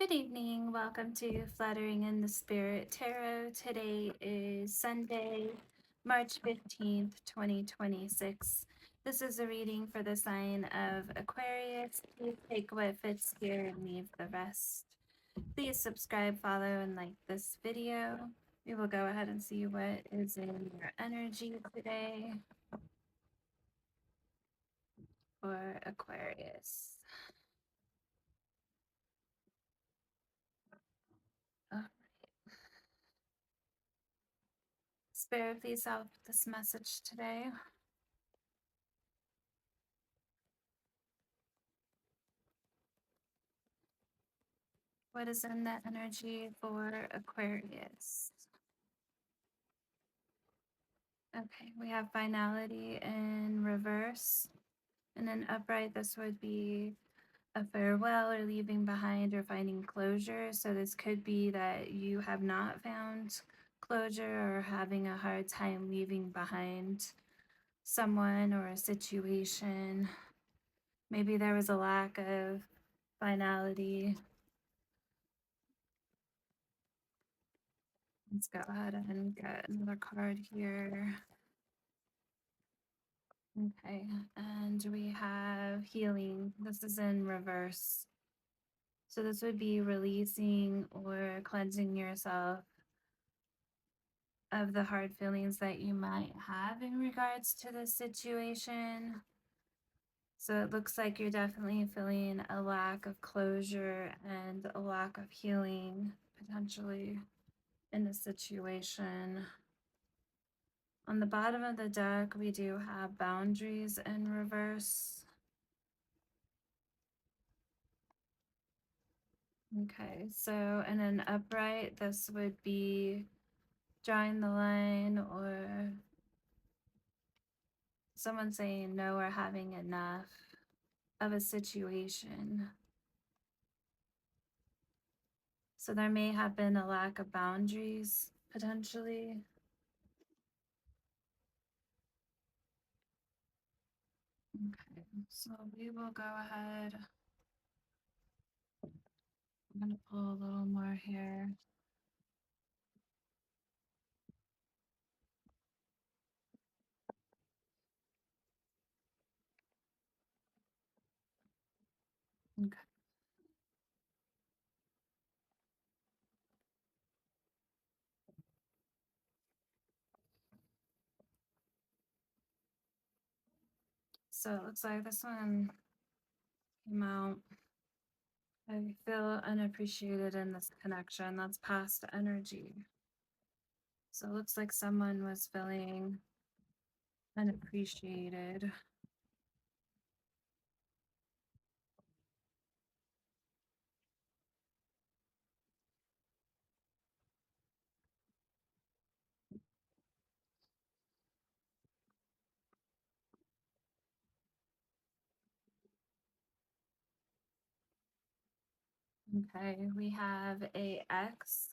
Good evening. Welcome to Fluttering in the Spirit Tarot. Today is Sunday, March 15th, 2026. This is a reading for the sign of Aquarius. Please take what fits here and leave the rest. Please subscribe, follow, and like this video. We will go ahead and see what is in your energy today for Aquarius. Spirit, please help this message today. What is in the energy for Aquarius? Okay, we have finality in reverse. And then upright, this would be a farewell or leaving behind or finding closure. So this could be that you have not found closure or having a hard time leaving behind someone or a situation. Maybe there was a lack of finality. Let's go ahead and get another card here. Okay, and we have healing. This is in reverse. So this would be releasing or cleansing yourself of the hard feelings that you might have in regards to this situation. So it looks like you're definitely feeling a lack of closure and a lack of healing potentially in the situation. On the bottom of the deck, we do have boundaries in reverse. Okay, so in an upright, this would be drawing the line or someone saying no or having enough of a situation. So there may have been a lack of boundaries potentially. Okay, so we will go ahead. I'm going to pull a little more here. Okay. So it looks like this one came out. I feel unappreciated in this connection. That's past energy. So it looks like someone was feeling unappreciated. Okay, we have a X.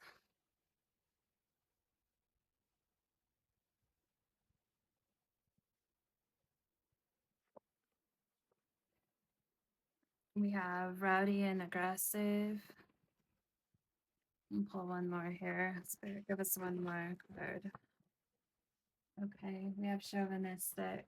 We have rowdy and aggressive. And pull one more here. Spirit, give us one more card. Okay, we have chauvinistic.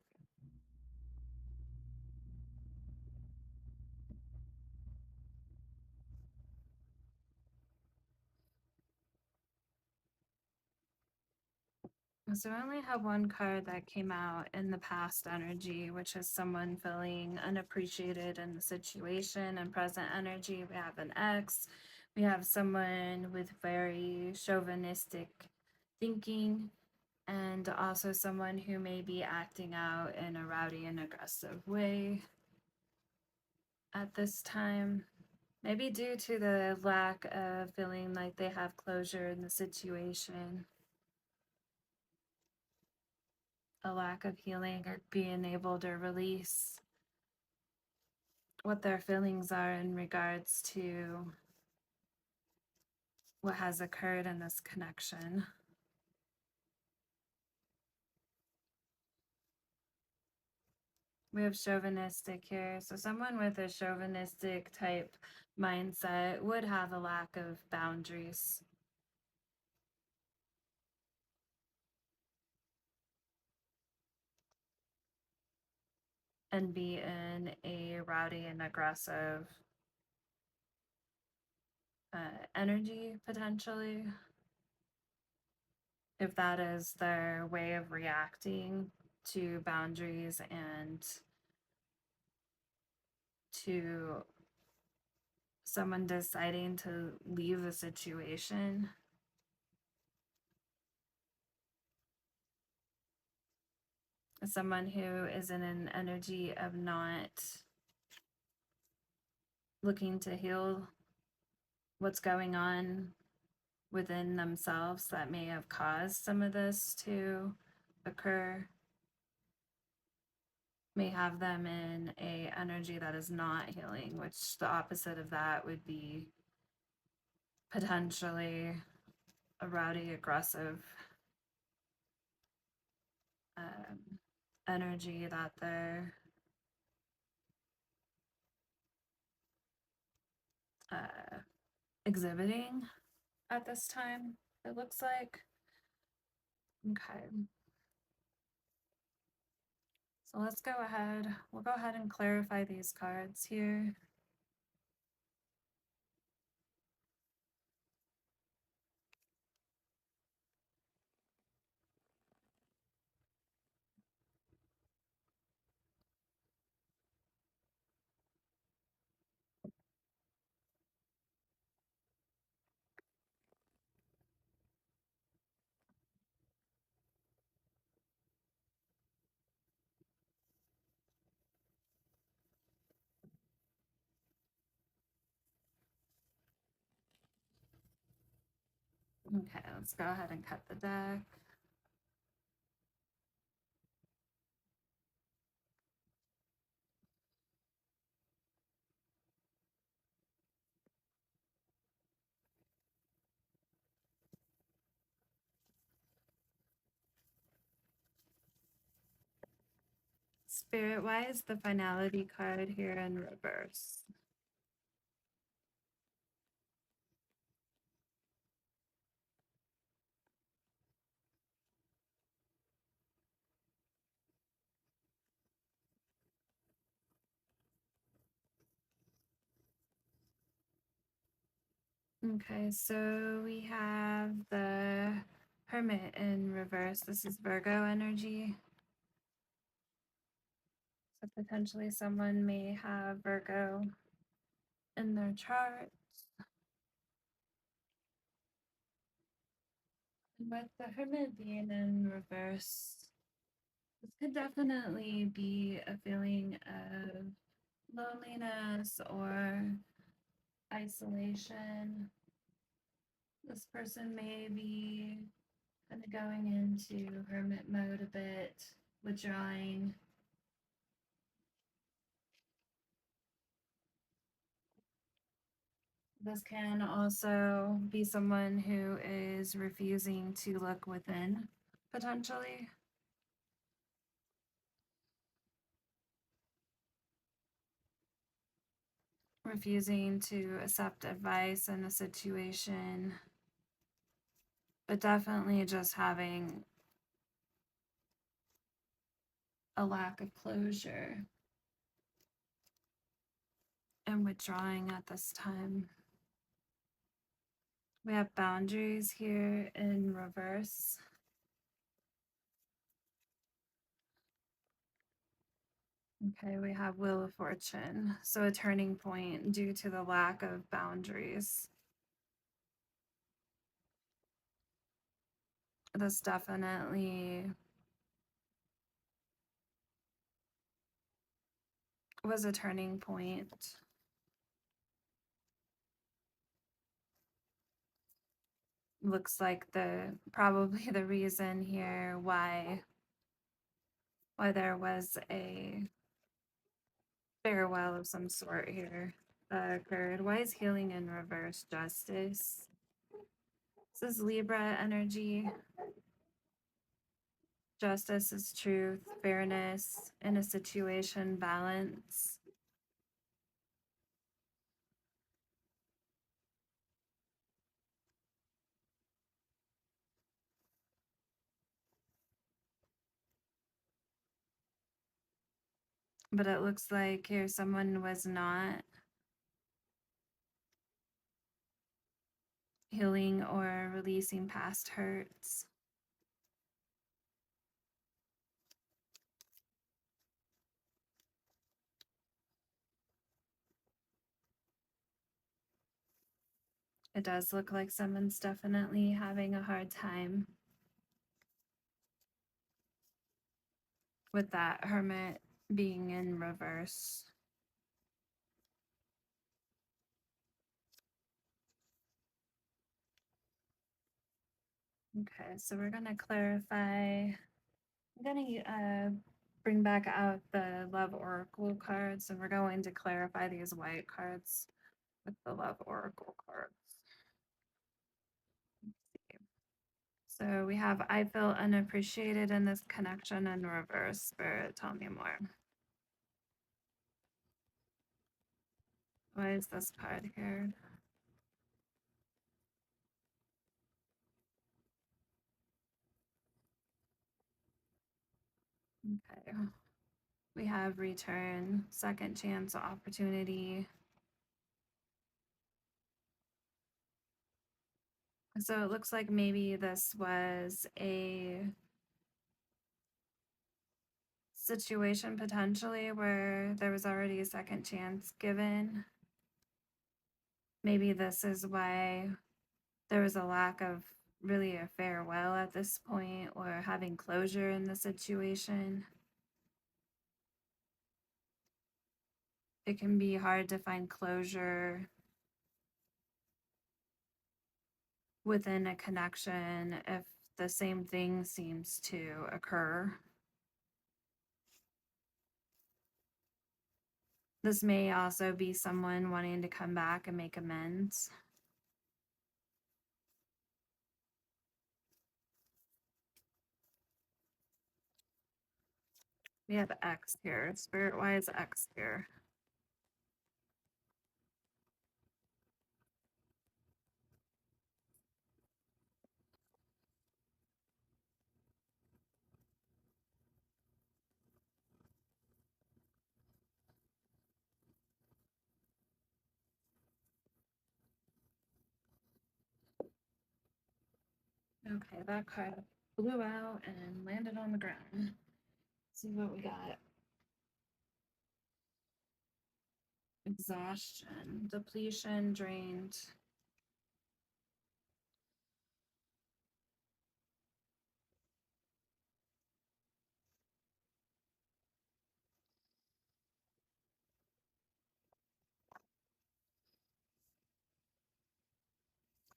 So I only have one card that came out in the past energy, which is someone feeling unappreciated in the situation. And present energy, we have an X. We have someone with very chauvinistic thinking, and also someone who may be acting out in a rowdy and aggressive way at this time. Maybe due to the lack of feeling like they have closure in the situation. A lack of healing or being able to release what their feelings are in regards to what has occurred in this connection. We have chauvinistic here. So someone with a chauvinistic type mindset would have a lack of boundaries. And be in a rowdy and aggressive energy potentially. If that is their way of reacting to boundaries and to someone deciding to leave a situation. Someone who is in an energy of not looking to heal what's going on within themselves that may have caused some of this to occur, may have them in a energy that is not healing, which the opposite of that would be potentially a rowdy, aggressive energy that they're exhibiting at this time, it looks like. Okay. So let's go ahead. We'll go ahead and clarify these cards here. Okay, let's go ahead and cut the deck. Spirit, why is the finality card here in reverse? Okay, so we have the Hermit in reverse. This is Virgo energy. So potentially someone may have Virgo in their chart. And with the Hermit being in reverse, this could definitely be a feeling of loneliness or isolation. This person may be kind of going into hermit mode a bit, withdrawing. This can also be someone who is refusing to look within, potentially. Refusing to accept advice in a situation, but definitely just having a lack of closure and withdrawing at this time. We have boundaries here in reverse. Okay, we have Wheel of Fortune. So a turning point due to the lack of boundaries. This definitely was a turning point. Looks like probably the reason here why there was a farewell of some sort here occurred. Why is healing in reverse? Justice. This is Libra energy. Justice is truth, fairness in a situation, balance. But it looks like here someone was not healing or releasing past hurts. It does look like someone's definitely having a hard time with that hermit being in reverse. Okay, so we're going to clarify. I'm going to bring back out the Love Oracle cards, and we're going to clarify these white cards with the Love Oracle cards. So we have I feel unappreciated in this connection in reverse. Spirit, tell me more. Why is this card here? Okay. We have return, second chance, opportunity. So it looks like maybe this was a situation potentially where there was already a second chance given. Maybe this is why there was a lack of really a farewell at this point or having closure in the situation. It can be hard to find closure within a connection if the same thing seems to occur. This may also be someone wanting to come back and make amends. We have X here. Spirit, why is X here? Okay, that card blew out and landed on the ground. Let's see what we got. Exhaustion, depletion, drained.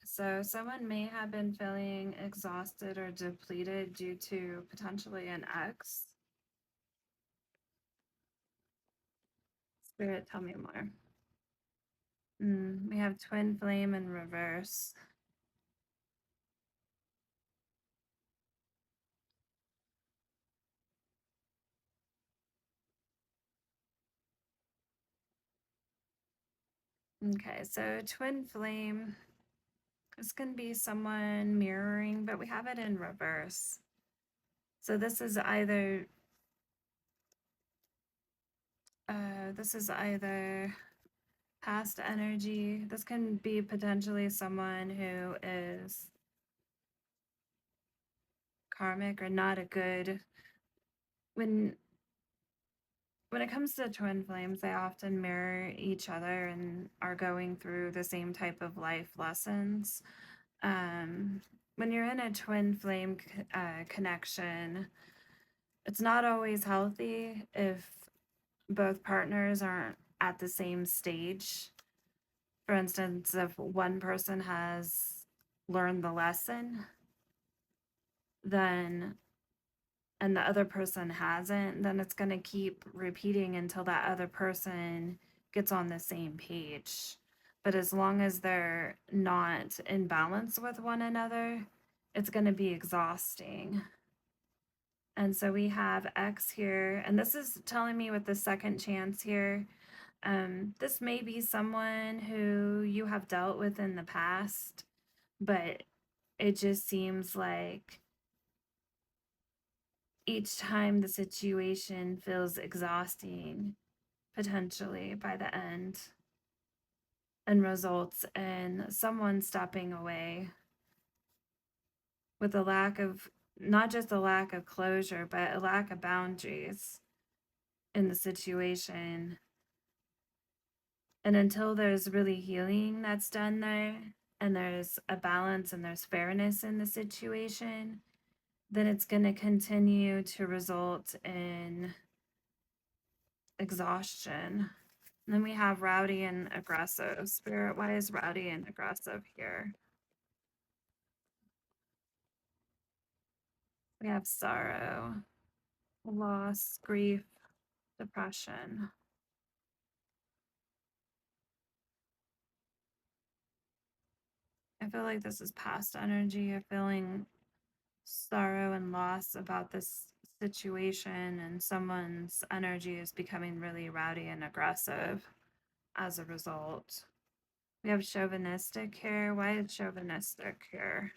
So someone may have been feeling exhausted or depleted due to potentially an ex. Spirit, tell me more. We have twin flame in reverse. Okay, so twin flame, this can be someone mirroring, but we have it in reverse. So this is either past energy. This can be potentially someone who is karmic or not a good. When it comes to twin flames, they often mirror each other and are going through the same type of life lessons. When you're in a twin flame connection, it's not always healthy if both partners aren't at the same stage. For instance, if one person has learned the lesson, then and the other person hasn't, then it's going to keep repeating until that other person gets on the same page. But as long as they're not in balance with one another, it's going to be exhausting. And so we have X here, and this is telling me with the second chance here. This may be someone who you have dealt with in the past, but it just seems like each time the situation feels exhausting, potentially by the end, and results in someone stepping away with a lack of, not just a lack of closure, but a lack of boundaries in the situation. And until there's really healing that's done there, and there's a balance and there's fairness in the situation, then it's going to continue to result in exhaustion. And then we have rowdy and aggressive. Spirit, why is rowdy and aggressive here? We have sorrow, loss, grief, depression. I feel like this is past energy of feeling sorrow and loss about this situation, and someone's energy is becoming really rowdy and aggressive as a result. We have chauvinistic here. Why is chauvinistic here?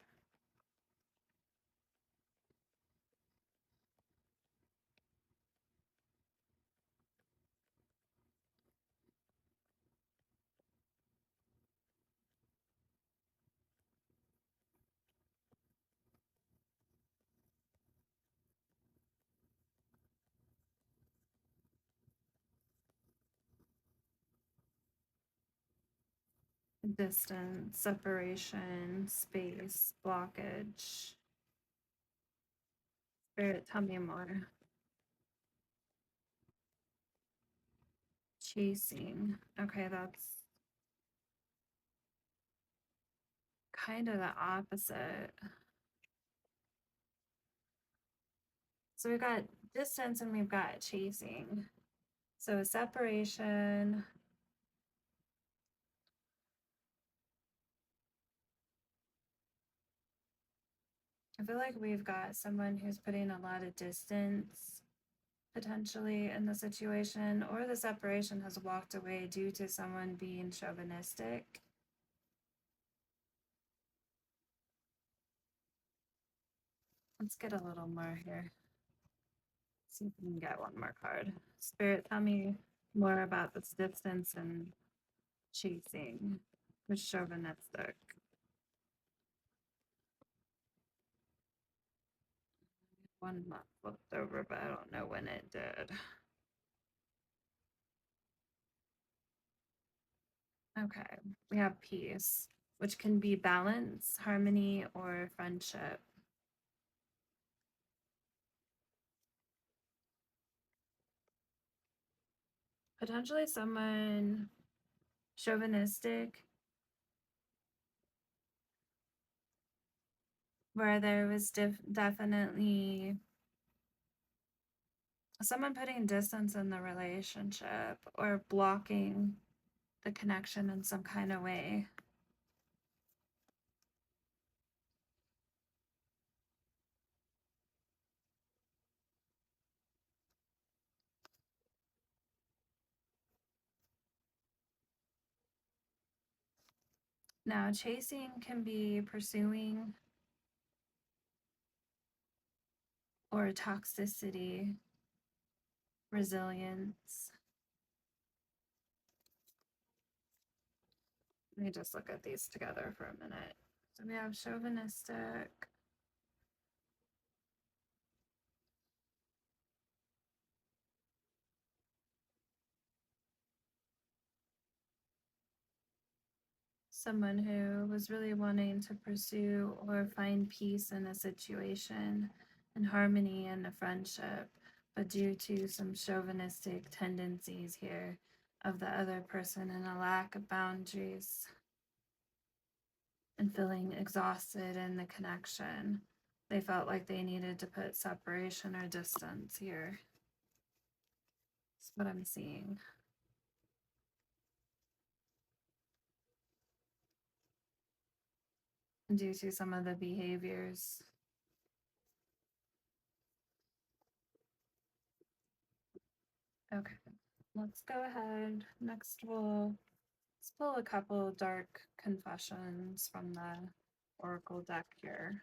Distance, separation, space, blockage. Spirit, tell me more. Chasing. Okay, that's kind of the opposite. So we've got distance and we've got chasing. So a separation. I feel like we've got someone who's putting a lot of distance potentially in the situation, or the separation has walked away due to someone being chauvinistic. Let's get a little more here. See if we can get one more card. Spirit, tell me more about this distance and chasing with chauvinistic. One month flipped over, but I don't know when it did. Okay, we have peace, which can be balance, harmony, or friendship. Potentially someone chauvinistic, where there was definitely someone putting distance in the relationship or blocking the connection in some kind of way. Now, chasing can be pursuing or toxicity, resilience. Let me just look at these together for a minute. So we have chauvinistic, someone who was really wanting to pursue or find peace in a situation and harmony in a friendship, but due to some chauvinistic tendencies here of the other person and a lack of boundaries and feeling exhausted in the connection, they felt like they needed to put separation or distance here. That's what I'm seeing. Due to some of the behaviors. Okay, let's go ahead. Next, let's pull a couple dark confessions from the Oracle deck here.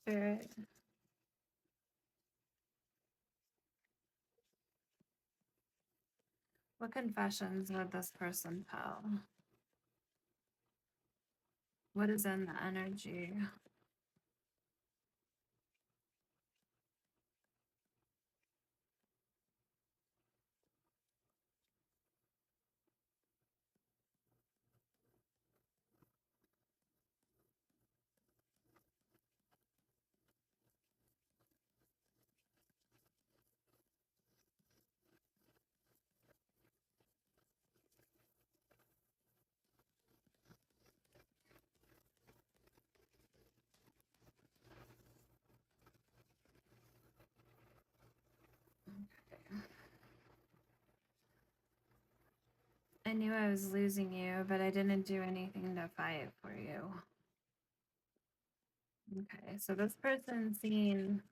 Spirit, what confessions would this person tell? What is in the energy? I knew I was losing you, but I didn't do anything to fight for you. Okay, so this person seeing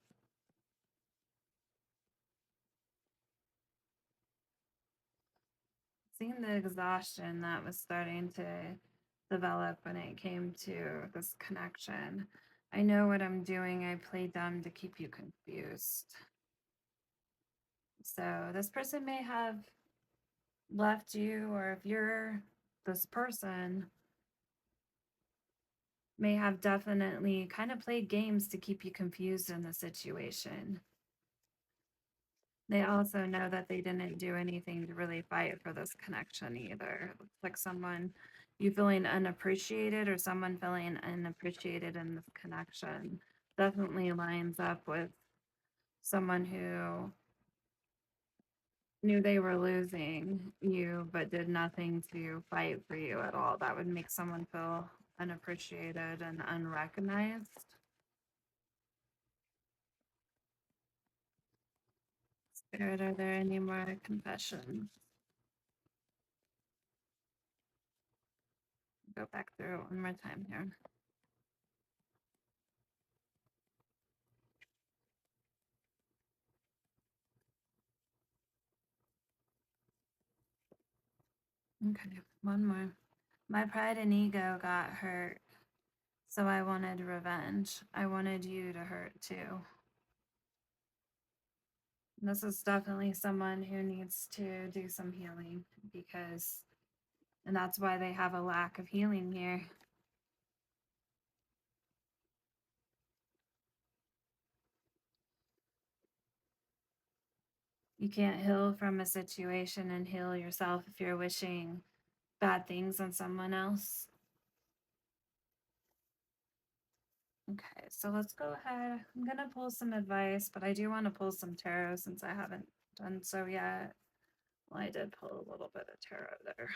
the exhaustion that was starting to develop when it came to this connection. I know what I'm doing. I play dumb to keep you confused. So this person may have left you, or if you're this person, may have definitely kind of played games to keep you confused in the situation. They also know that they didn't do anything to really fight for this connection either. It looks like someone you feeling unappreciated or someone feeling unappreciated in this connection definitely lines up with someone who knew they were losing you but did nothing to fight for you at all. That would make someone feel unappreciated and unrecognized. Spirit, are there any more confessions? Go back through it one more time here. Okay, one more. My pride and ego got hurt, so I wanted revenge. I wanted you to hurt too. This is definitely someone who needs to do some healing because, and that's why they have a lack of healing here. You can't heal from a situation and heal yourself if you're wishing bad things on someone else. Okay, so let's go ahead. I'm going to pull some advice, but I do want to pull some tarot since I haven't done so yet. Well, I did pull a little bit of tarot there.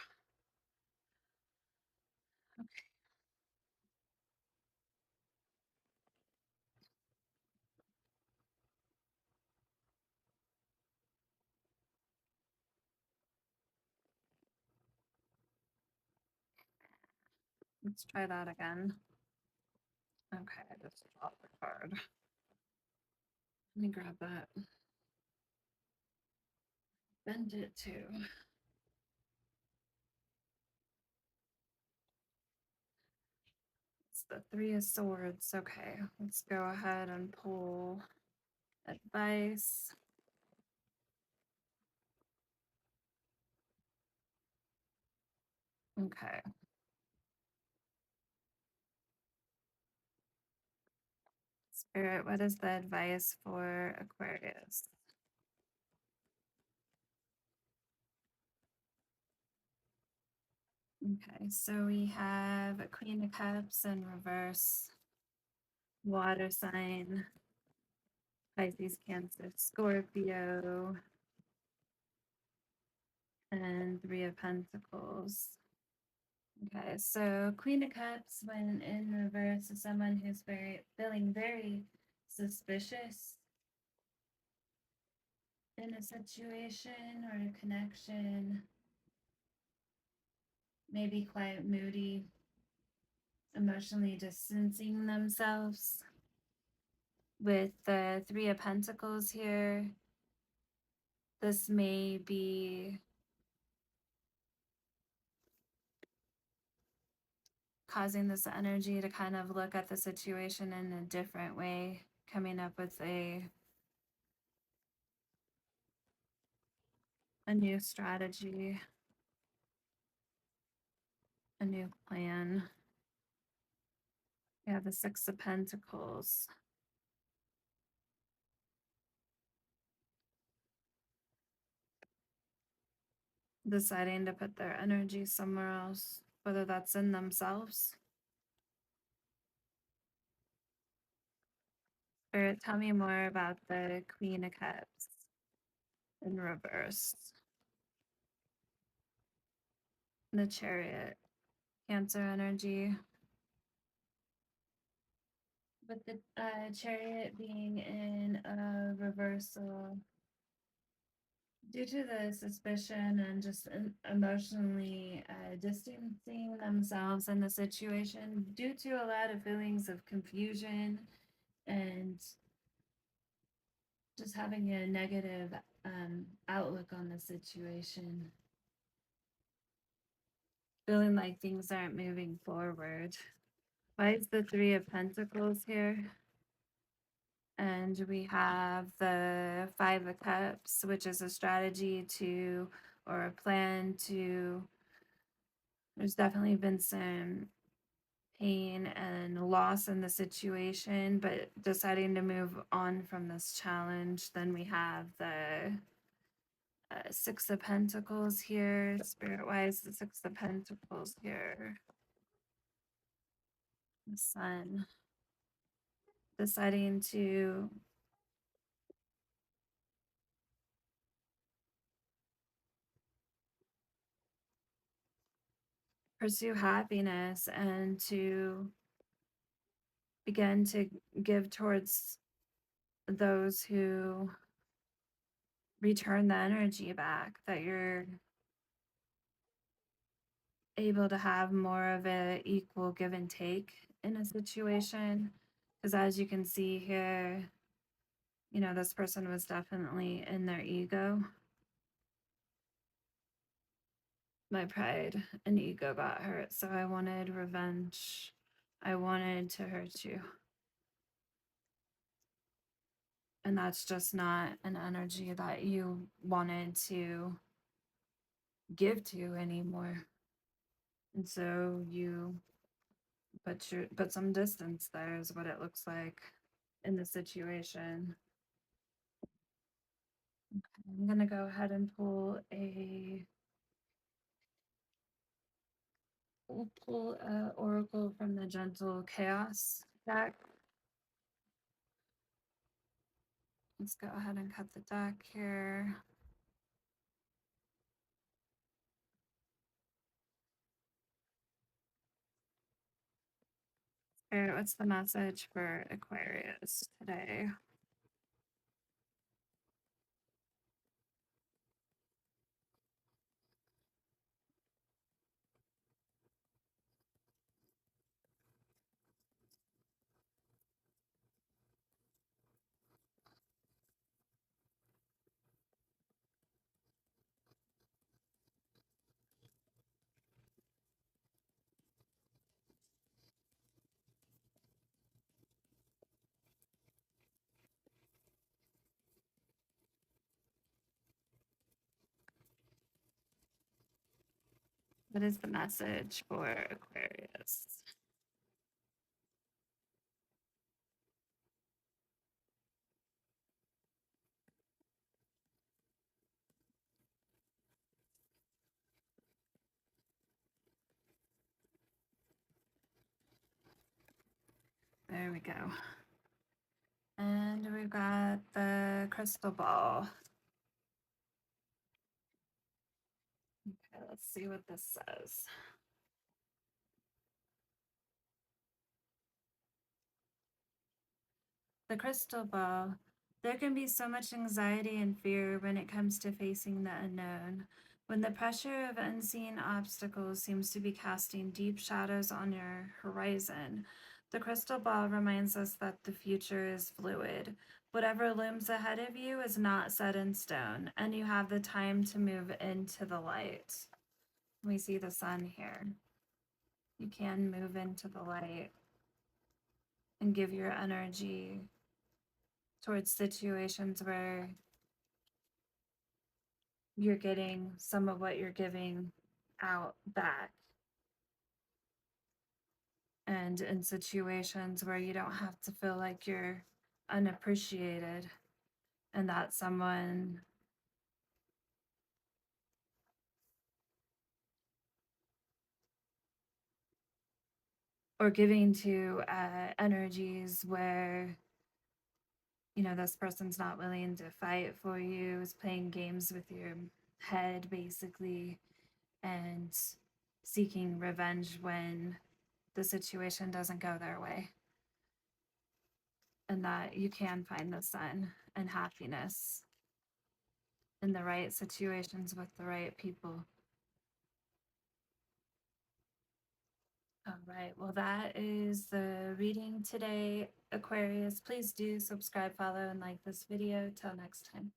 Okay. Let's try that again. Okay, I just dropped the card. Let me grab that. Bend it too. It's the Three of Swords. Okay, let's go ahead and pull advice. Okay. Spirit, what is the advice for Aquarius? Okay, so we have a Queen of Cups in reverse, water sign, Pisces, Cancer, Scorpio, and Three of Pentacles. Okay, so Queen of Cups, when in reverse, is someone who's feeling very suspicious in a situation or a connection, maybe quite moody, emotionally distancing themselves. With the Three of Pentacles here, this may be causing this energy to kind of look at the situation in a different way, coming up with a new strategy, a new plan. We have the Six of Pentacles. Deciding to put their energy somewhere else, whether that's in themselves. Spirit, tell me more about the Queen of Cups in reverse. The Chariot, Cancer energy. With the Chariot being in a reversal, due to the suspicion and just emotionally distancing themselves in the situation, due to a lot of feelings of confusion and just having a negative outlook on the situation, feeling like things aren't moving forward. Why is the Three of Pentacles here? And we have the Five of Cups, which is a strategy to, or a plan to, there's definitely been some pain and loss in the situation, but deciding to move on from this challenge. Then we have the Six of Pentacles here. Spirit wise, the Six of Pentacles here. The Sun. Deciding to pursue happiness and to begin to give towards those who return the energy back, that you're able to have more of a equal give and take in a situation. Because as you can see here, you know, this person was definitely in their ego. My pride and ego got hurt, so I wanted revenge. I wanted to hurt you. And that's just not an energy that you wanted to give to anymore. And so you put some distance there is what it looks like in the situation. Okay, I'm gonna go ahead and pull a oracle from the Gentle Chaos deck. Let's go ahead and cut the deck here. Spirit, what's the message for Aquarius today? What is the message for Aquarius? There we go. And we've got the crystal ball. Okay, let's see what this says. The crystal ball. There can be so much anxiety and fear when it comes to facing the unknown. When the pressure of unseen obstacles seems to be casting deep shadows on your horizon, the crystal ball reminds us that the future is fluid. Whatever looms ahead of you is not set in stone, and you have the time to move into the light. We see the sun here. You can move into the light and give your energy towards situations where you're getting some of what you're giving out back. And in situations where you don't have to feel like you're unappreciated and that someone or giving to energies where this person's not willing to fight for you, is playing games with your head basically, and seeking revenge when the situation doesn't go their way. And that you can find the sun and happiness in the right situations with the right people. All right, well, that is the reading today, Aquarius. Please do subscribe, follow, and like this video. Till next time.